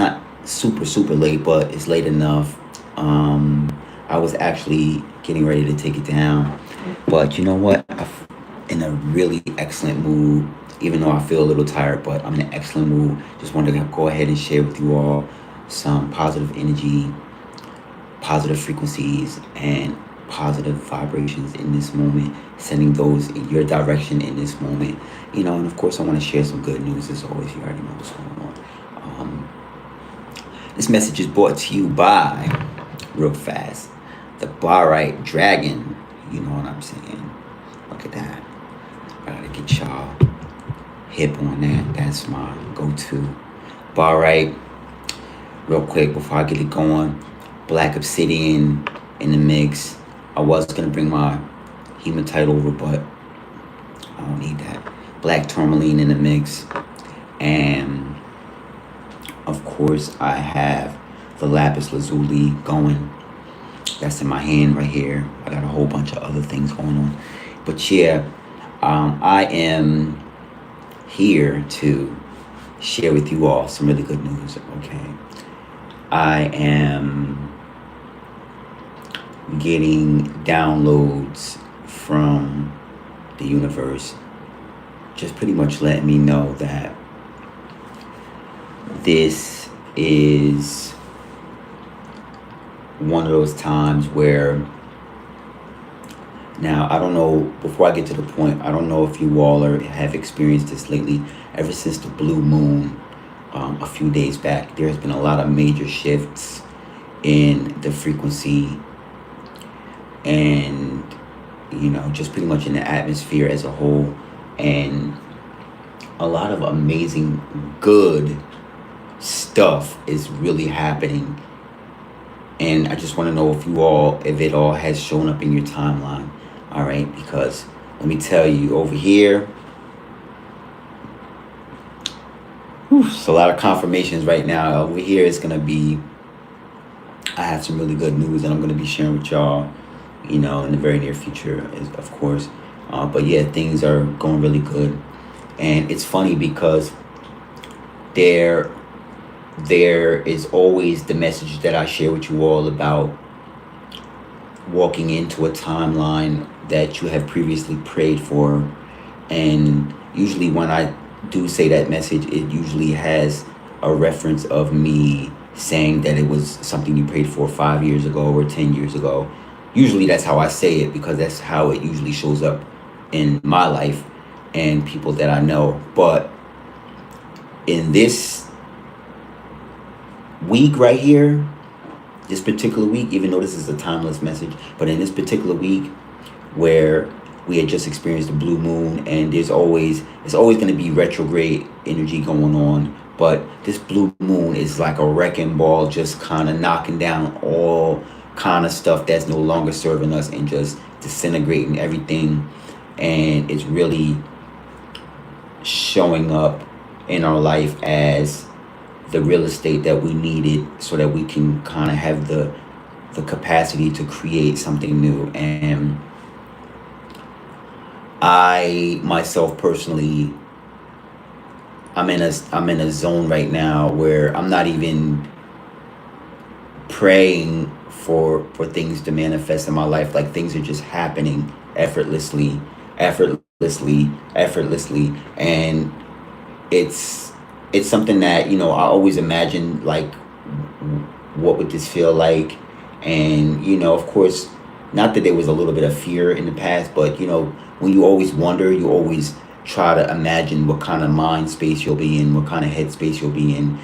not super late, but it's late enough. I was actually getting ready to take it down, but you know what? In a really excellent mood. Even though I feel a little tired, but I'm in an excellent mood. Just wanted to go ahead and share with you all some positive energy, positive frequencies, and positive vibrations in this moment, sending those in your direction in this moment. And of course, I want to share some good news as always. You already know what's going on. Um, this message is brought to you by, real fast, the Barite Dragon. You know what I'm saying? Look at that. I gotta get y'all hip on that. That's my go-to. Barite. Real quick before I get it going. Black obsidian in the mix. I was gonna bring my hematite over, but I don't need that. Black tourmaline in the mix, and of course I have the lapis lazuli going. That's in my hand right here. I got a whole bunch of other things going on, but yeah, I am here to share with you all some really good news. Okay, I am getting downloads from the universe, just pretty much letting me know that this is one of those times where, now I don't know, before I get to the point, I don't know if you all have experienced this lately. Ever since the blue moon a few days back, there's been a lot of major shifts in the frequency and just pretty much in the atmosphere as a whole, and a lot of amazing good stuff is really happening. And I just want to know if it all has shown up in your timeline. All right, because let me tell you, over here, it's a lot of confirmations right now. Over here, it's gonna be, I have some really good news that I'm gonna be sharing with y'all, in the very near future, of course. But yeah, things are going really good. And it's funny because there is always the message that I share with you all about walking into a timeline that you have previously prayed for. And usually when I do say that message, it usually has a reference of me saying that it was something you prayed for 5 years ago or 10 years ago. Usually that's how I say it, because that's how it usually shows up in my life and people that I know. But in this week right here, this particular week, even though this is a timeless message, but in this particular week where we had just experienced the blue moon, and it's always going to be retrograde energy going on, but this blue moon is like a wrecking ball, just kind of knocking down all kind of stuff that's no longer serving us and just disintegrating everything. And it's really showing up in our life as the real estate that we needed, so that we can kind of have the capacity to create something new. And I myself personally, I'm in a zone right now where I'm not even praying for things to manifest in my life. Like, things are just happening effortlessly. And it's something that, I always imagine, like, what would this feel like? And, of course, not that there was a little bit of fear in the past, but, when you always wonder, you always try to imagine what kind of mind space you'll be in, what kind of head space you'll be in,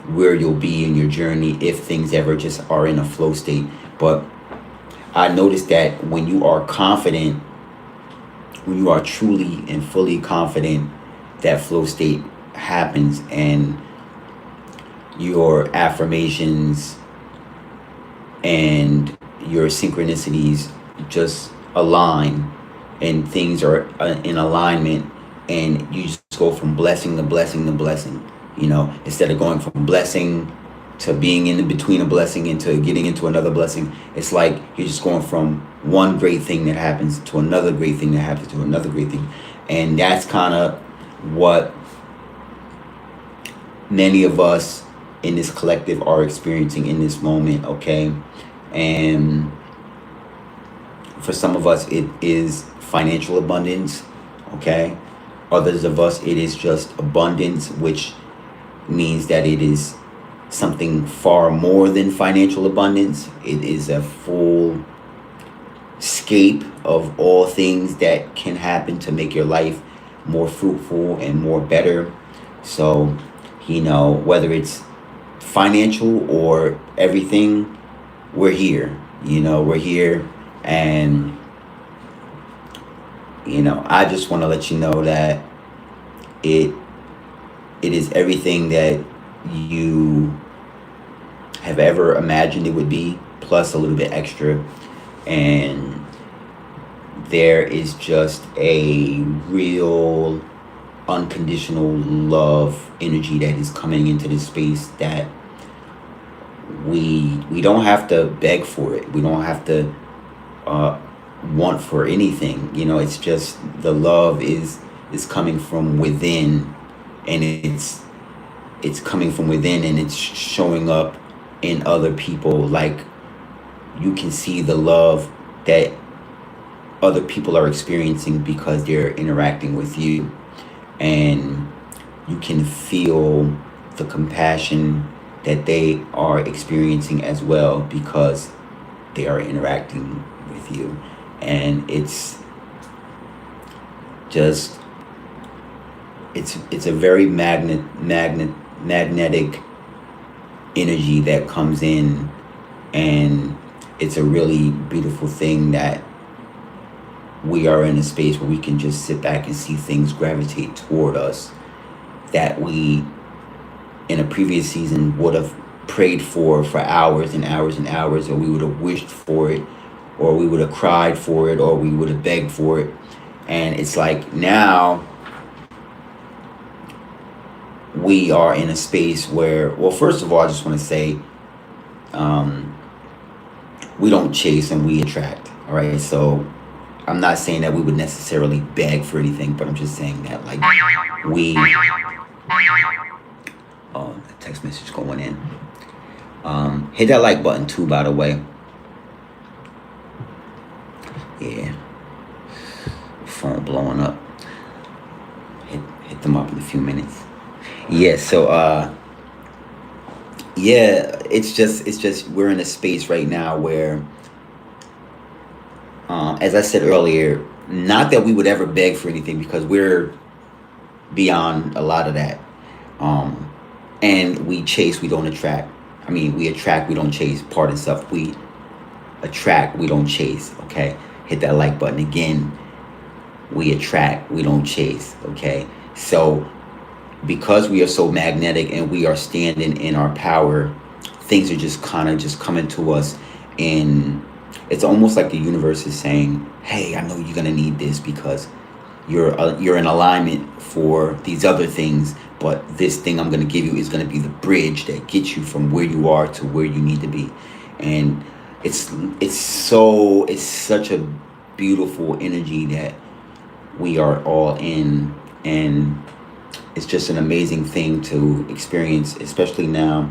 where you'll be in your journey if things ever just are in a flow state. But I noticed that when you are confident, when you are truly and fully confident, that flow state happens, and your affirmations and your synchronicities just align, and things are in alignment, and you just go from blessing to blessing to blessing. Instead of going from blessing to being in between a blessing into getting into another blessing, it's like you're just going from one great thing that happens to another great thing that happens to another great thing. And that's kind of what many of us in this collective are experiencing in this moment, okay? And for some of us, it is financial abundance, okay? Others of us, it is just abundance, which means that it is something far more than financial abundance. It is a full scape of all things that can happen to make your life more fruitful and more better. So, whether it's financial or everything, we're here. We're here. And, I just want to let you know that it is everything that you have ever imagined it would be, plus a little bit extra. And there is just a real unconditional love energy that is coming into this space that we don't have to beg for it. We don't have to want for anything. It's just the love is coming from within, and it's coming from within, and it's showing up in other people. Like, you can see the love that other people are experiencing because they're interacting with you, and you can feel the compassion that they are experiencing as well because they are interacting with you. And it's just it's a very magnetic energy that comes in, and it's a really beautiful thing that we are in a space where we can just sit back and see things gravitate toward us that we in a previous season would have prayed for hours and hours and hours, or we would have wished for it, or we would have cried for it, or we would have begged for it. And it's like now we are in a space where, well, first of all, I just want to say we don't chase and we attract. All right. So I'm not saying that we would necessarily beg for anything, but I'm just saying that, like, we... Oh, the text message going in. Hit that like button too, by the way. Yeah. Phone blowing up. Hit them up in a few minutes. Yeah, so yeah, it's just we're in a space right now where as I said earlier, not that we would ever beg for anything, because we're beyond a lot of that. And we chase, we don't attract. I mean, we attract, we don't chase. Pardon stuff. We attract, we don't chase. Okay, hit that like button again. We attract, we don't chase. Okay, so because we are so magnetic and we are standing in our power, things are just kind of just coming to us, and it's almost like the universe is saying, hey, I know you're gonna need this because you're in alignment for these other things, but this thing I'm gonna give you is gonna be the bridge that gets you from where you are to where you need to be. And it's such a beautiful energy that we are all in, and it's just an amazing thing to experience, especially now,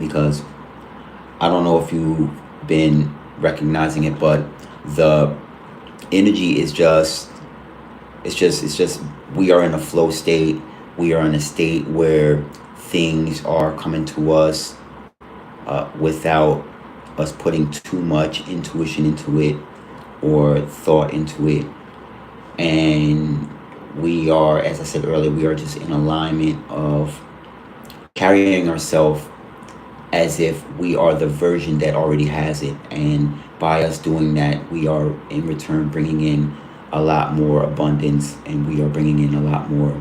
because I don't know if you've been recognizing it, but the energy is just we are in a flow state. We are in a state where things are coming to us without us putting too much intuition into it or thought into it. And we are, as I said earlier, we are just in alignment of carrying ourselves as if we are the version that already has it. And by us doing that, we are in return bringing in a lot more abundance, and we are bringing in a lot more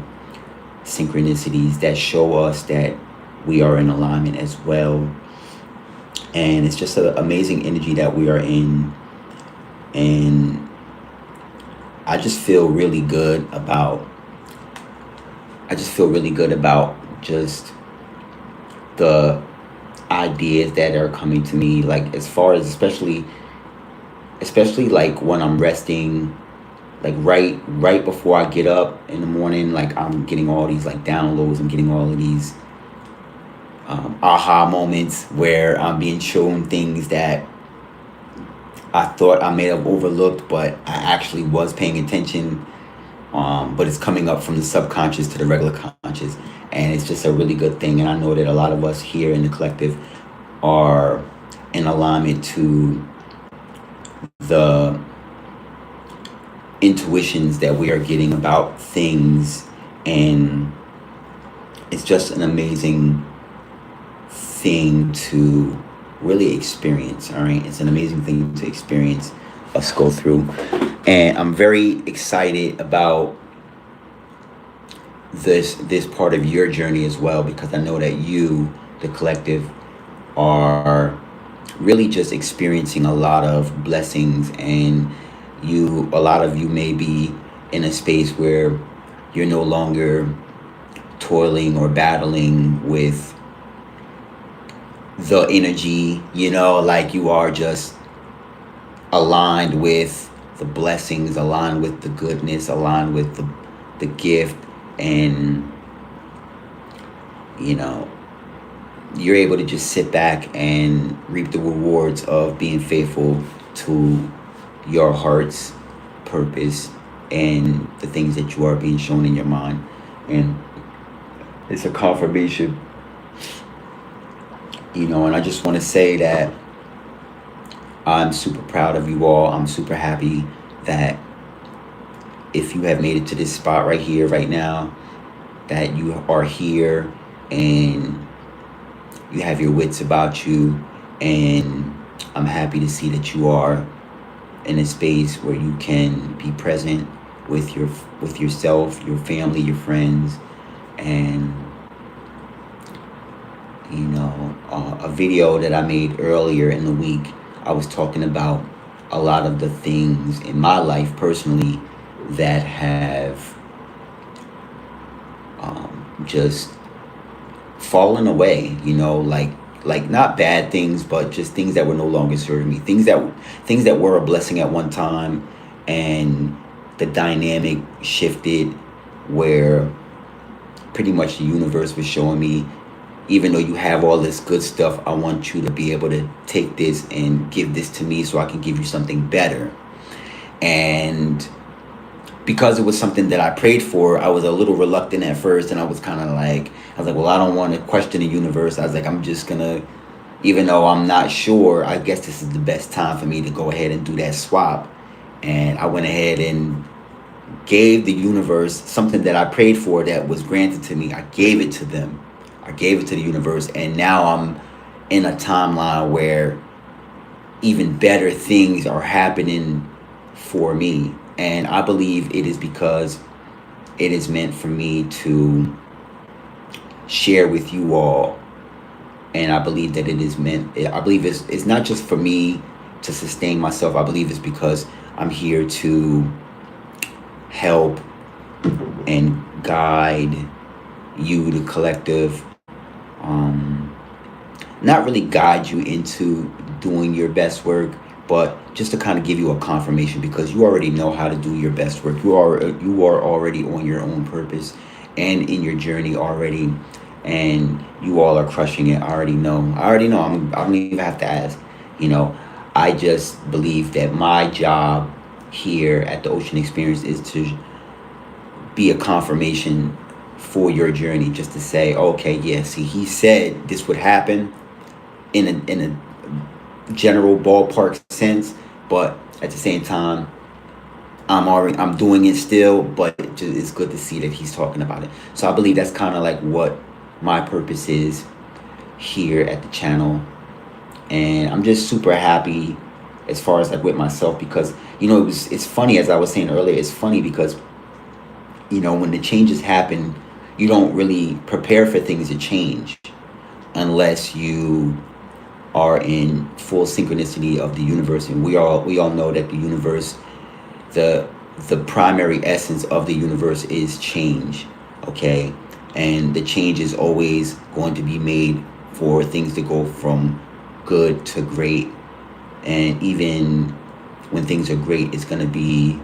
synchronicities that show us that we are in alignment as well. And it's just an amazing energy that we are in. And I just feel really good about just the ideas that are coming to me, like, as far as especially like when I'm resting, like right before I get up in the morning, like I'm getting all these like downloads, I'm getting all of these aha moments where I'm being shown things that I thought I may have overlooked, but I actually was paying attention. But it's coming up from the subconscious to the regular conscious, and it's just a really good thing. And I know that a lot of us here in the collective are in alignment to the intuitions that we are getting about things, and it's just an amazing thing to really experience. All right, it's an amazing thing to experience, us go through, and I'm very excited about this part of your journey as well, because I know that you, the collective, are really just experiencing a lot of blessings, and a lot of you may be in a space where you're no longer toiling or battling with the energy, like you are just aligned with the blessings, aligned with the goodness, aligned with the gift, and you're able to just sit back and reap the rewards of being faithful to your heart's purpose and the things that you are being shown in your mind. And it's a confirmation, and I just want to say that I'm super proud of you all. I'm super happy that if you have made it to this spot right here, right now, that you are here and you have your wits about you, and I'm happy to see that you are in a space where you can be present with yourself, your family, your friends, and a video that I made earlier in the week, I was talking about a lot of the things in my life personally that have just fallen away, like not bad things, but just things that were no longer serving me, things that were a blessing at one time, and the dynamic shifted where pretty much the universe was showing me, even though you have all this good stuff, I want you to be able to take this and give this to me so I can give you something better. And because it was something that I prayed for, I was a little reluctant at first, and I was like, well, I don't want to question the universe. I was like, I'm just gonna, even though I'm not sure, I guess this is the best time for me to go ahead and do that swap. And I went ahead and gave the universe something that I prayed for that was granted to me. I gave it to them. I gave it to the universe, and now I'm in a timeline where even better things are happening for me. And I believe it is because it is meant for me to share with you all. And I believe that I believe it's not just for me to sustain myself. I believe it's because I'm here to help and guide you, the collective. Not really guide you into doing your best work, but just to kind of give you a confirmation, because you already know how to do your best work. You are already on your own purpose and in your journey already, and you all are crushing it. I already know. I don't even have to ask. I just believe that my job here at the Ocean Experience is to be a confirmation for your journey, just to say, okay, yeah, see, he said this would happen in a general ballpark sense, but at the same time, I'm doing it still, but it's good to see that he's talking about it. So I believe that's kind of like what my purpose is here at the channel, and I'm just super happy as far as like with myself, because it's funny, as I was saying earlier, it's funny because when the changes happen, you don't really prepare for things to change unless you are in full synchronicity of the universe. And we all know that the universe, the primary essence of the universe is change, okay? And the change is always going to be made for things to go from good to great. And even when things are great, it's going to be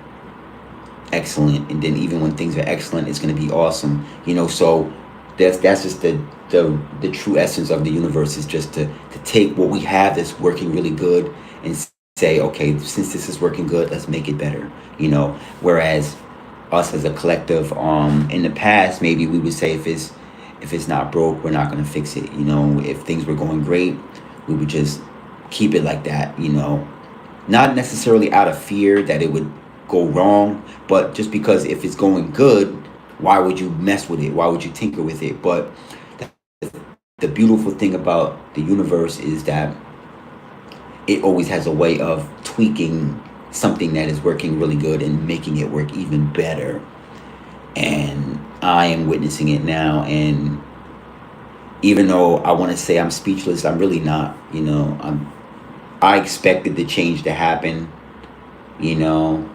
excellent. And then even when things are excellent, it's going to be awesome. So That's just the true essence of the universe, is just to take what we have that's working really good and say, okay, since this is working good, let's make it better. Whereas us as a collective, in the past, maybe we would say, if it's not broke, we're not gonna fix it. If things were going great, we would just keep it like that. Not necessarily out of fear that it would go wrong, but just because if it's going good, why would you mess with it? Why would you tinker with it? But the beautiful thing about the universe is that it always has a way of tweaking something that is working really good and making it work even better. And I am witnessing it now. And even though I want to say I'm speechless, I'm really not. I expected the change to happen. You know,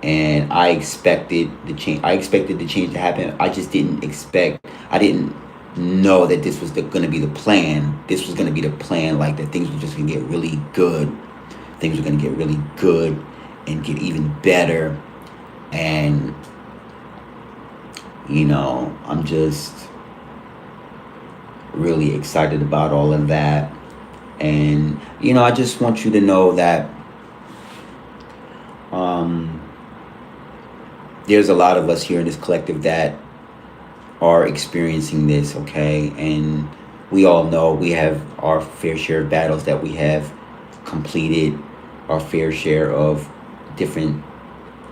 and I expected the change to happen. I just didn't expect. I didn't know that this was going to be the plan. This was going to be the plan, like that things were just going to get really good. Things were going to get really good and get even better. And I'm just really excited about all of that. And I just want you to know that there's a lot of us here in this collective that are experiencing this, okay? And we all know we have our fair share of battles that we have completed, our fair share of different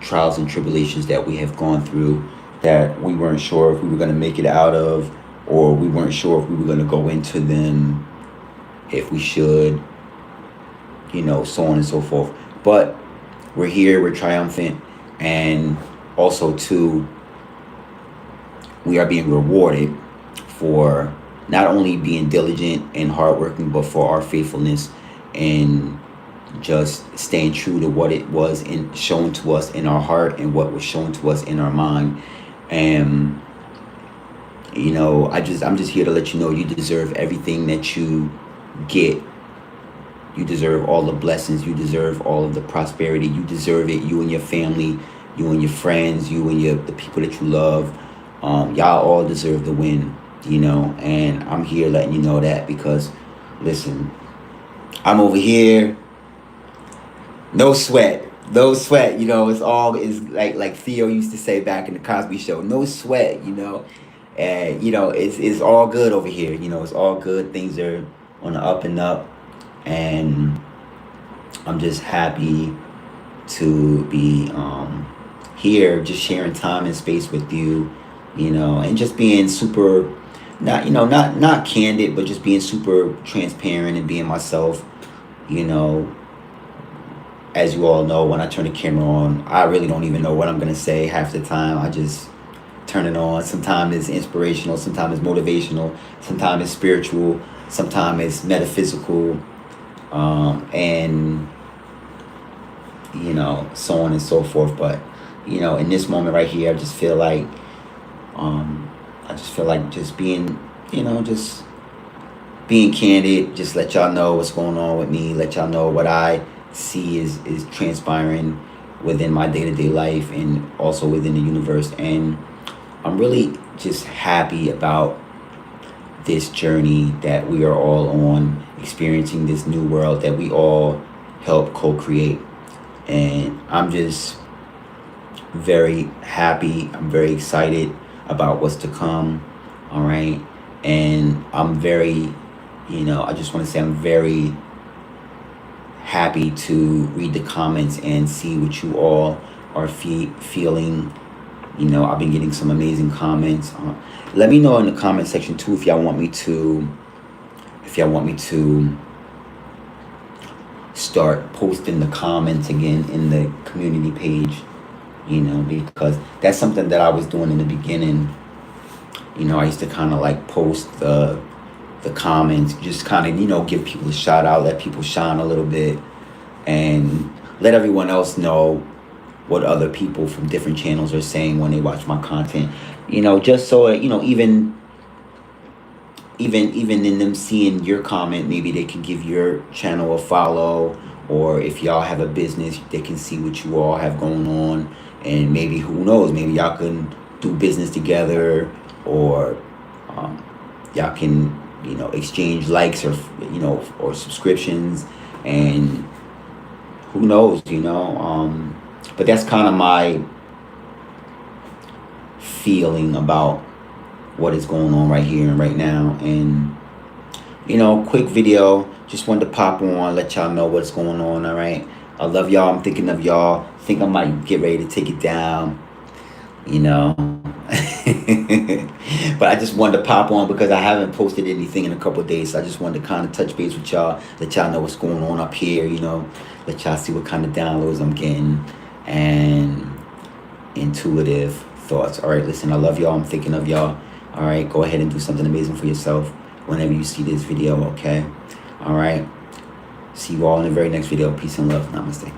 trials and tribulations that we have gone through, that we weren't sure if we were going to make it out of, or we weren't sure if we were going to go into them, if we should, so on and so forth. But we're here, we're triumphant, and also too, we are being rewarded for not only being diligent and hardworking, but for our faithfulness and just staying true to what it was shown to us in our heart and what was shown to us in our mind. And I'm just here to let you know you deserve everything that you get. You deserve all the blessings. You deserve all of the prosperity. You deserve it. You and your family, you and your friends, you and the people that you love. Y'all all deserve the win, and I'm here letting you know that, because listen, I'm over here, no sweat, it's all is like Theo used to say back in the Cosby Show, no sweat, and it's all good over here, it's all good. Things are on the up and up, and I'm just happy to be here, just sharing time and space with you, and just being super, not candid, but just being super transparent and being myself. As you all know, when I turn the camera on, I really don't even know what I'm gonna say half the time. I just turn it on. Sometimes it's inspirational, sometimes it's motivational, sometimes it's spiritual, sometimes it's metaphysical, and so on and so forth. But in this moment right here, I just feel like just being, just being candid, just let y'all know what's going on with me, let y'all know what I see is transpiring within my day-to-day life and also within the universe. And I'm really just happy about this journey that we are all on, experiencing this new world that we all help co-create. And I'm just very happy. I'm very excited about what's to come. All right. And I'm very, I just want to say I'm very happy to read the comments and see what you all are feeling. I've been getting some amazing comments. Let me know in the comment section too if y'all want me to start posting the comments again in the community page, because that's something that I was doing in the beginning. I used to kind of like post the comments, just kind of, give people a shout out, let people shine a little bit, and let everyone else know what other people from different channels are saying when they watch my content, just so, even in them seeing your comment, maybe they can give your channel a follow, or if y'all have a business, they can see what you all have going on, and maybe, who knows, maybe y'all can do business together, or Y'all can, exchange likes or, or subscriptions, and who knows, but that's kind of my feeling about what is going on right here and right now. And quick video, just wanted to pop on, let y'all know what's going on. All right, I love y'all. I'm thinking of y'all. Think I might get ready to take it down, but I just wanted to pop on because I haven't posted anything in a couple of days, so I just wanted to kind of touch base with y'all, let y'all know what's going on up here, let y'all see what kind of downloads I'm getting and intuitive thoughts. All right, listen, I love y'all. I'm thinking of y'all. All right, go ahead and do something amazing for yourself whenever you see this video, okay? All right, see you all in the very next video. Peace and love. Namaste.